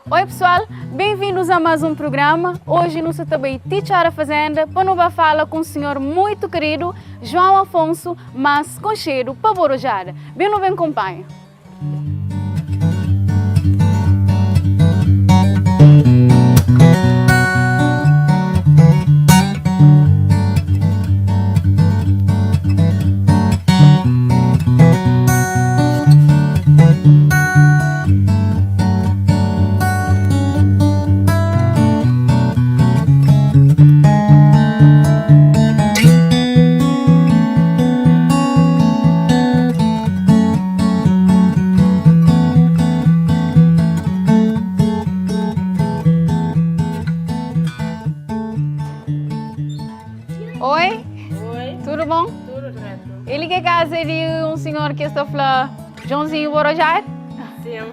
Oi pessoal, bem-vindos a mais um programa. Hoje nós também Teacher a Fazenda para nós falar com um senhor muito querido, João Afonso, mas com cheiro para Borojada. Bem-vindo, bem acompanha. Oi? Oi, Tudo bom? tudo certo? Ele que casa de um senhor que está falando, Joãozinho Borojada? Sim,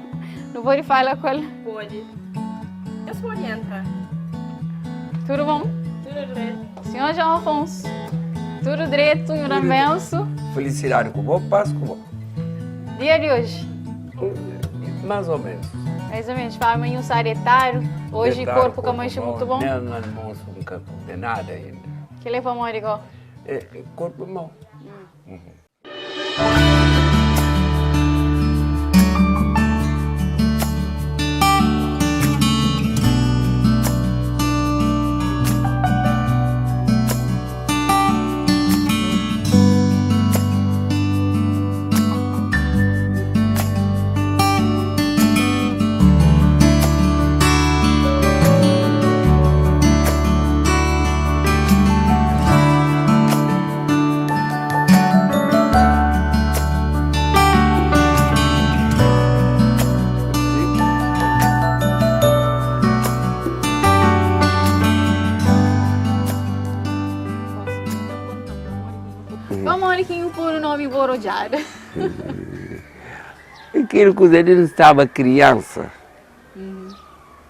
Não vou falar com ele. pode. Eu pode entrar. Tudo bom? Tudo certo. Senhor João Afonso, tudo direito, um abenço. Felicidade com você, paz com você. Dia de hoje, Mais ou menos. mais ou menos, fala amanhã um saretário, hoje Detalhe, corpo que amanhã muito bom. Não, não almoço nunca condenado ainda. Que leva a mão igual. Corpo bom. Vamos olhar aqui por o nome Borojada. Aquilo que ele estava criança,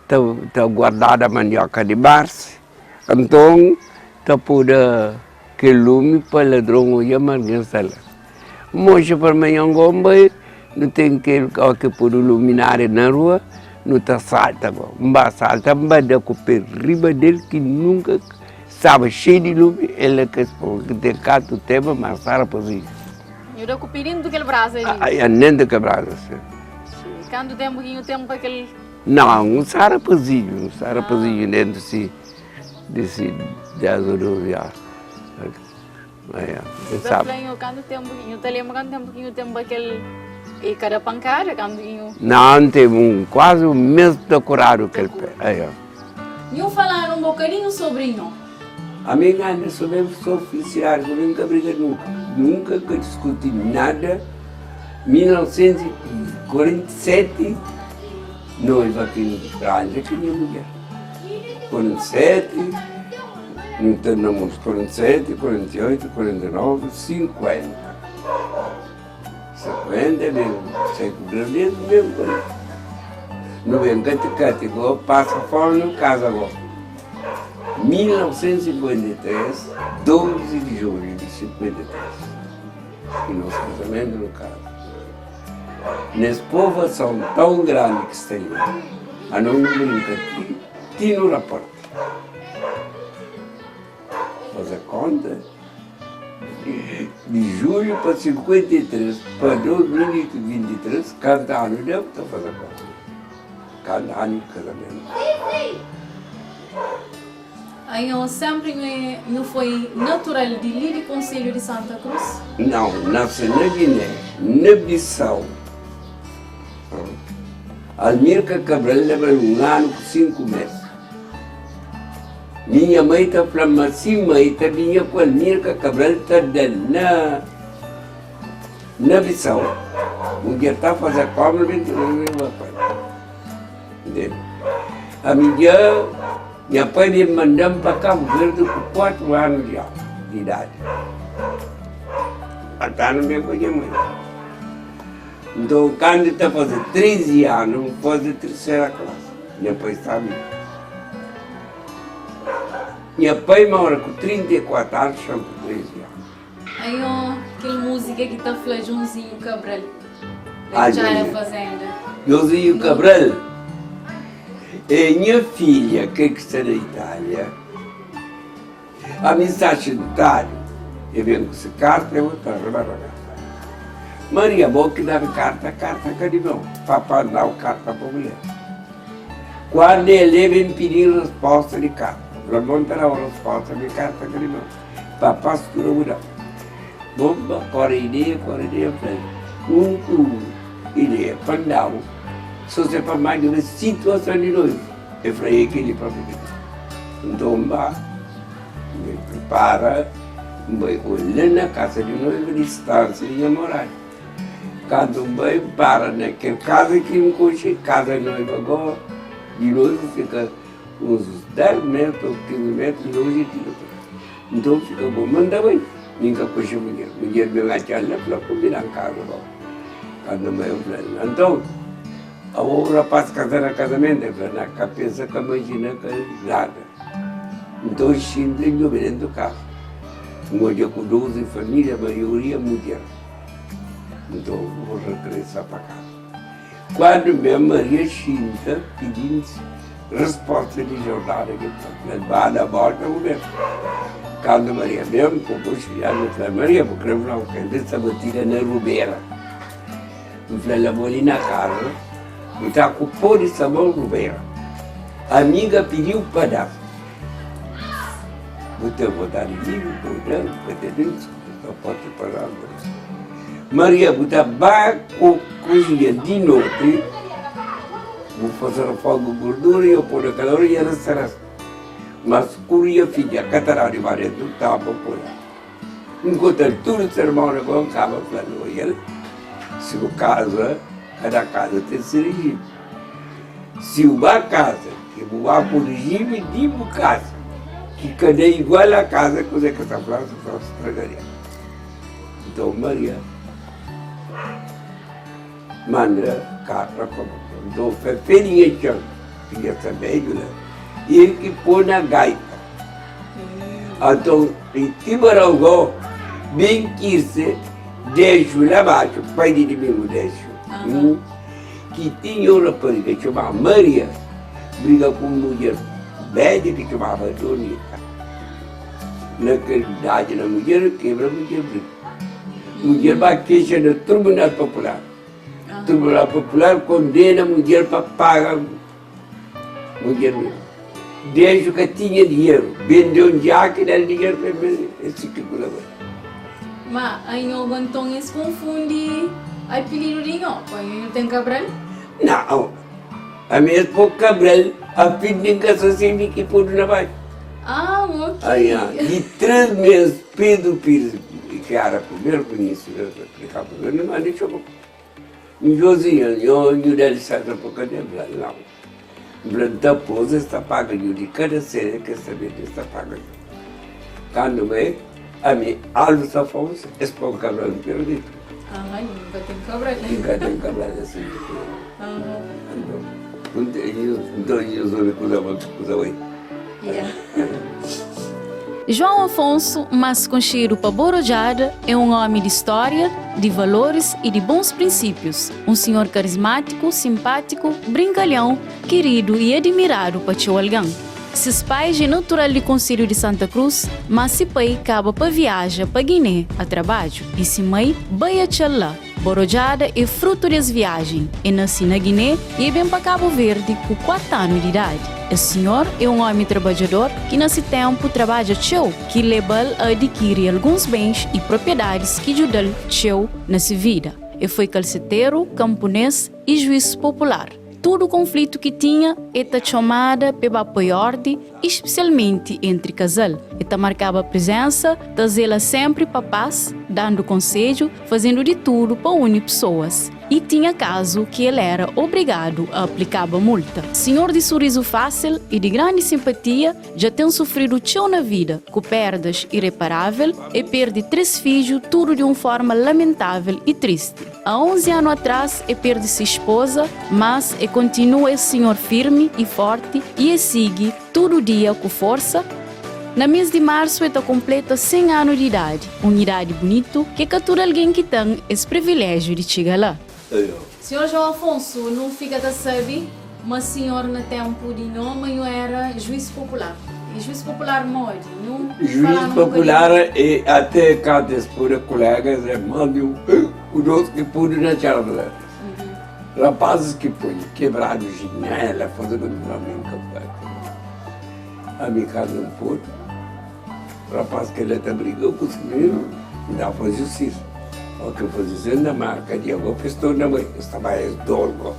está guardada a mandioca de março, então está por que lume para ladrão e a margensala. Mocha para manhã gomba, não tem que por luminária na rua, não está salta, não salta, não dá com o riba dele que nunca estava cheio de lume, ele que tem cato tema, mas para por aí. Eu dou com o perigo do que ele braço ali. Aí nem de quebrada, assim. Quanto tempo para aquele... Não, um sarapazinho dentro desse 10 ou 12 anos. Você sabe. Quanto tempo, eu te lembro quanto tempo para aquele... E cada pancada, quando eu... Não, tem quase um mês decorado que ele pega. Eu falar um bocadinho sobre isso. A minha ainda sou oficial, eu nunca briga nunca que discuti nada. 1947, noiva aqui no Franja, que minha mulher. 47, não temos 47, 48, 49, 50. 50, mesmo, século brasileiro, mesmo. Não vem categórico, passa fora, não casa agora. 1953, 12 de julho de 53. E nosso casamento no caso. Nessa povoação tão grande que está aí, a não brinca aqui, tinha no rapporto. Fazer conta, de julho para 53, para 2023, cada ano deve estar fazendo conta. Cada ano de casamento. Aí eu sempre não foi natural de ir do Conselho de Santa Cruz? Não, nasce na Guiné, na Bissau. Almirca Cabral leva ano com 5 meses. Minha mãe está falando assim, mãe, está vinha com Almirca Cabral, está na Bissau. Um dia está fazendo como, a minha pai me mandou para Cabo Verde com 4 anos de idade. Está no meu com a minha mãe. Então, quando está fazendo 13 anos, faz a terceira classe. Minha pai sabe. Minha pai mora com 34 anos, chama por 13 anos. Aí, aquela música que está falando Joãozinho Cabral. Ai, Já era meu. fazenda. Joãozinho Cabral. E minha filha, que está na Itália, a mensagem do Itália, eu venho com essa carta, eu vou para a carta. Maria, vou que dar carta que não. Papai dá a carta para a mulher. Quando ele vem pedir resposta de carta, para não ter a resposta de carta que não. Papai escuta mudar. Bomba, corre ideia, ideia, pandau. Só se para mais de uma situação de noivo. Eu falei que ele para mim. Então, me prepara, vai olhar na casa de noivo, distância de namorar. Quando vai para naquela casa que me coche, casa noiva agora, de noivo fica uns 10 metros ou 15 metros longe de noivo. Então fica bom, manda bem. Ninguém coche mulher. Mulher vem a tchala para combinar casa agora. Quando vai eu falei, então, o rapaz casar no casamento, eu falei, na cabeça que imagina que nada. Então, eu sinto eu dentro do carro. Hoje com 12 famílias, a maioria mulher. Então, vou regressar para casa. Quando minha Maria Chinta pedindo resposta de jornada, que vai dar a volta, eu ver. Quando Maria mesmo, como eu falei, Maria, porque eu não quero ver essa batida na Rubeira. Eu falei, eu vou ali na casa, eu estava com o pó de sabão Rubeira. A amiga pediu um pedaço. Vou botar de livro, vou ter dentro, só pode parar. Maria, vou dar com cozinha de noite, vou fazer o fogo gordura e eu pôr a calor e ela será. Mas curia filha, catará de marido, estava popular. Enquanto tudo se irmão com a cama, falou ele, se o casa, cada casa tem esse regime. Se uma casa, que voar por regime, digo casa. Que cada igual a casa, coisa que essa frase só se estragaria. Então, Maria manda carta para o então, foi feirinha de chão, filha também, né? E ele que pôs na gaita. Então, em Timarangó, bem que se deixo lá abaixo, pai de domingo deixo, que tinha uma rapariga chamada Maria, briga com uma mulher velha que chamava Donita. Naquela idade, a mulher quebra, a mulher briga. A mulher vai queixar no Tribunal Popular. O Tribunal Popular condena a mulher para pagar a mulher. Desde que tinha dinheiro, vendeu um jaque e dá dinheiro para mim. Esse tipo de coisa. Mas aí algum tom se confunde o apelido de não, não tem Cabral? Não, a minha esposa Cabral, a filha que assassina que pôr na baixa. Ah, ok. Aí, de 3 meses, Pedro Pires, que era o primeiro conhecido, explicava para mim, mas deixa eu ver. Josinha, eu dei licença para cadê? Não. Planta pose está pagando de cada série que saber está pagando. Quando vai, a minha Alves Afonso, expõe Cabral no perdido. Ah, nunca tem Cabral. Nunca tem Cabral assim. Então, eu sou de coisa aí. João Afonso, mais conhecido para Borojada, é um homem de história, de valores e de bons princípios. Um senhor carismático, simpático, brincalhão, querido e admirado para seu alguém. Seus pais é natural de Conselho de Santa Cruz, mas seu pai acaba para viajar para Guiné a trabalho e sua mãe vai a Tchala. Borojada é fruto das viagens. É nascido na Guiné e vem para Cabo Verde com 4 anos de idade. O senhor é um homem trabalhador que nesse tempo trabalha teu, que leva a adquirir alguns bens e propriedades que ajudam teu nessa vida. E foi calceteiro, camponês e juiz popular. Todo o conflito que tinha era chamada pela apoiar, especialmente entre casal. Ela marcava a presença, trazê-la sempre para a paz, dando conselho, fazendo de tudo para unir pessoas. E tinha caso que ele era obrigado a aplicar a multa. Senhor de sorriso fácil e de grande simpatia, já tem sofrido tchau na vida, com perdas irreparáveis e perde 3 filhos, tudo de uma forma lamentável e triste. Há 11 anos atrás, ele perde sua esposa, mas ele continua esse senhor firme e forte e segue todo dia com força. No mês de março, ele completa 100 anos de idade, uma idade bonita que captura alguém que tem esse privilégio de chegar lá. Senhor João Afonso, não fica da sabe? Mas senhor no tempo de homem era juiz popular. E juiz popular morre. Juiz popular e até cá por colegas, mandam o nosso que pôde na charla. Rapazes que põem quebrado janela, fazendo um a minha casa não pôde. Rapaz que ele até brigou com os meninos, dá para justiça. O que eu vou dizer na marca de água, estou na mãe, estava mais dolgo.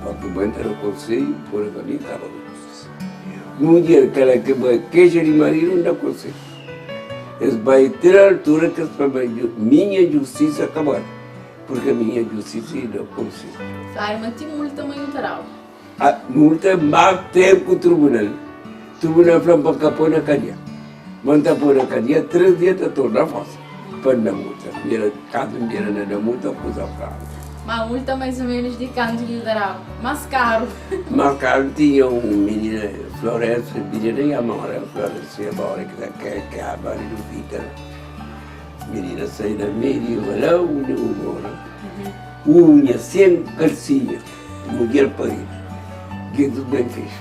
O que eu entro no conselho, por a minha estava na justiça. Um dia que ela queixa de marido, não dá conselho. Eles vão ter a altura que minha justiça acabar. Porque a minha justiça não conselho. Claro, mas tinha multa também no taral. A multa mais tempo o tribunal. O tribunal falou para pôr na cadeia. Manda pôr na cadeia, 3 dias está todo na fossa. Para na multa. Cada dia na multa, coisa fraca. Mas a multa mais ou menos de canto de taral. Mais caro. Mais caro tinha uma menina, Florença, menina e amora, Florença e amora, que é a Maria do Vitor. Menina saiu da meia, lá, unha, sem calcinha, mulher parida. Que tudo bem fez.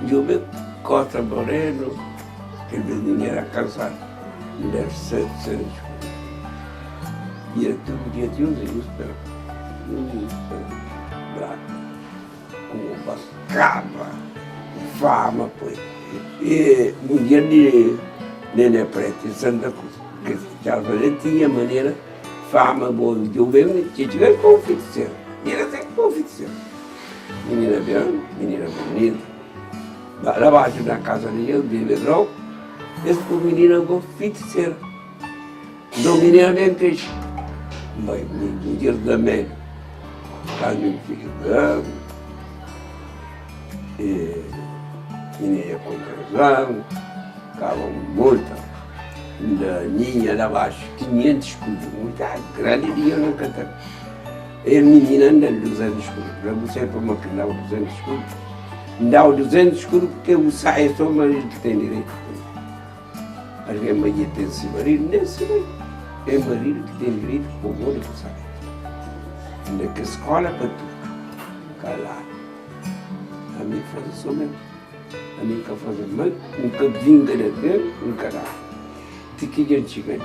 Eu me Costa Moreno, que o menino era casado, mulher 7 anos. E era tudo dia de uns branco, com uma capa, fama, pois. E mulher de Nenê Preta, em Santa Cruz, que já tinha maneira, fama, boa, eu venho, tinha que ver com o feiticeiro. E era sempre com o feiticeiro. Menina bem, menina bonita. Lá abaixo na casa dele, de Pedrão, esse menino com feiticeiro. Não menina bem queixa. Mas no dia da mãe, casa me fica dando, e menina com transão, ficava multa, da ninha lá abaixo, 500 escudos, muita grande dinheiro no Catar. E a menina anda 200 escudos, para você para uma que dá 200 escudos, dá 200 escudos porque o sai é só o marido que tem direito. Acho que a mãe tem esse marido, nesse marido. É o marido que tem direito com o olho que sai. Ainda que escola para tudo. Calado. A mim faz isso mesmo. A mim que faz mal, nunca vinga daquele, nunca dá. Te que dia chega ali.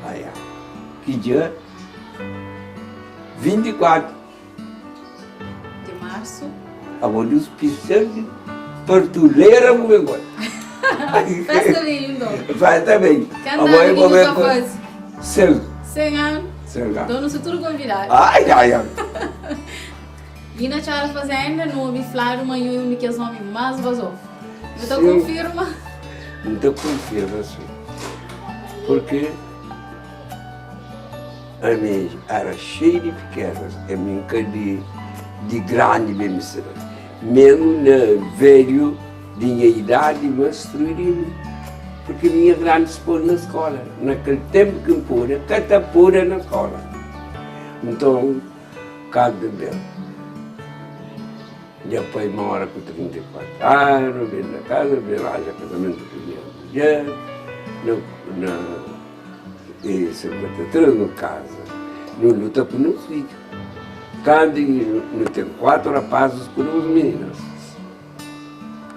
Aí, que dia? 24 de março. A olhos pisando, partuleira, vou embora. Faz também, então. Faz também. Canta que nunca faz. 100 anos. 100 anos. Então, não se tudo convidado. Ai. E na Chara Fazenda, não me falaram uma e que os homens mais vazou. Eu estou Sim. confirma. Não estou confirma, assim. Porque a minha era cheia de pequenas, a minha de grande mesmo. Mesmo na velho, de minha idade, mas destruiria. Porque minha grande se pôr na escola. Naquele tempo que me pôr, cada pôr na escola. Então, cada bem. Depois, uma hora com 34 anos, vem na casa, vem lá, já casamento com minha mulher, e 53 no casa, não luta por meus filhos. Cada não tem 4 rapazes por 2 meninas.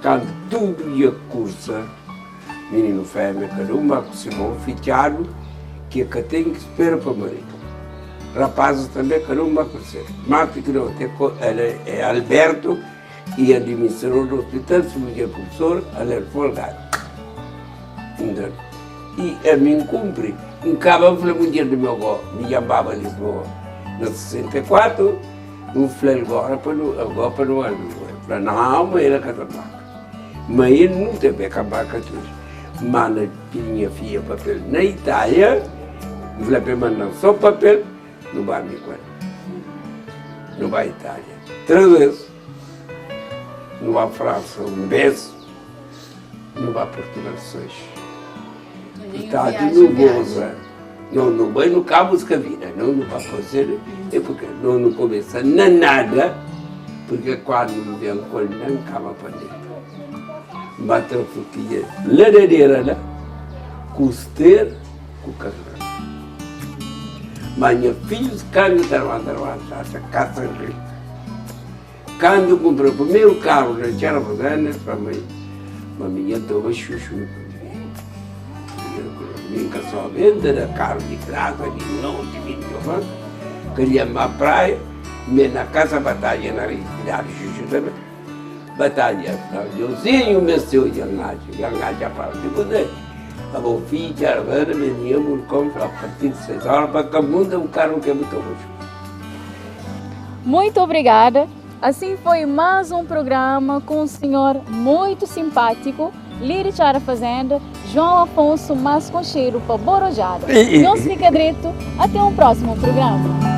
Cada tudo ia cursa, menino fêmea, cada uma com Simão fichado, que tem que esperar para o marido. Rapazes também, cada uma com ser. Mas que não tem, ela é Alberto e administrador do hospital, se mulher professor, ela é folgada. E a mim cumpre. Em Cabo, falei um dia do meu avô, me chamava Lisboa. No 64, eu falei agora para não almoçar. Falei, não, mas ele é catabaca. Mas ele não tem que acabar com tudo. Mas minha filha papel na Itália, eu falei para mandar só papel, não vai me contar. Não vai à Itália. 3 vezes. Não vai à França 1 vez. Não vai a Portugal 6. Itália não goza. Não vai no cabo da vida. Não vai fazer. É porque não começa nada. Porque quando não vem com ele, não acaba para dentro. Bate a frutinha ladeira lá, costeira, com o casamento. Mas meus filhos, quando trabalham, caçam rico. quando eu comprei o primeiro carro da Tiara Fazenda, para mim já estava chuchu. Nunca só venda da carro de graça, de noite, de noite. Queria uma praia, mas na casa batalha na cidade chuchu também. Batalha, eu sei o meu seu Yangaja para depois. A minha filha, a Vera, me compra a partir de 6 horas para que o mundo um carro que é muito luxo. Muito obrigada. Assim foi mais um programa com um senhor muito simpático, líder da Fazenda, João Afonso, mas com cheiro para borojada. Não se fica direito, até um próximo programa.